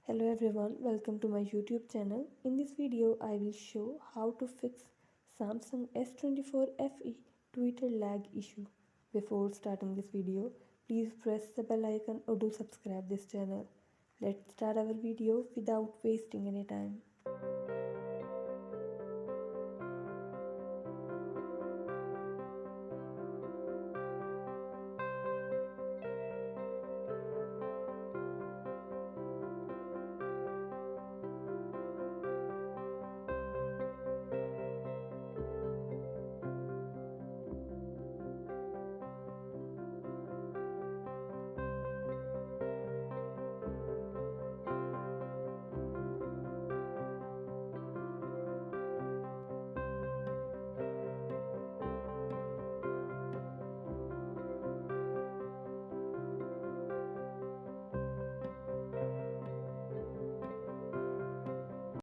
Hello everyone, welcome to my YouTube channel. In this video, I will show how to fix Samsung S24 FE Twitter lag issue. Before starting this video, please press the bell icon or do subscribe this channel. Let's start our video without wasting any time.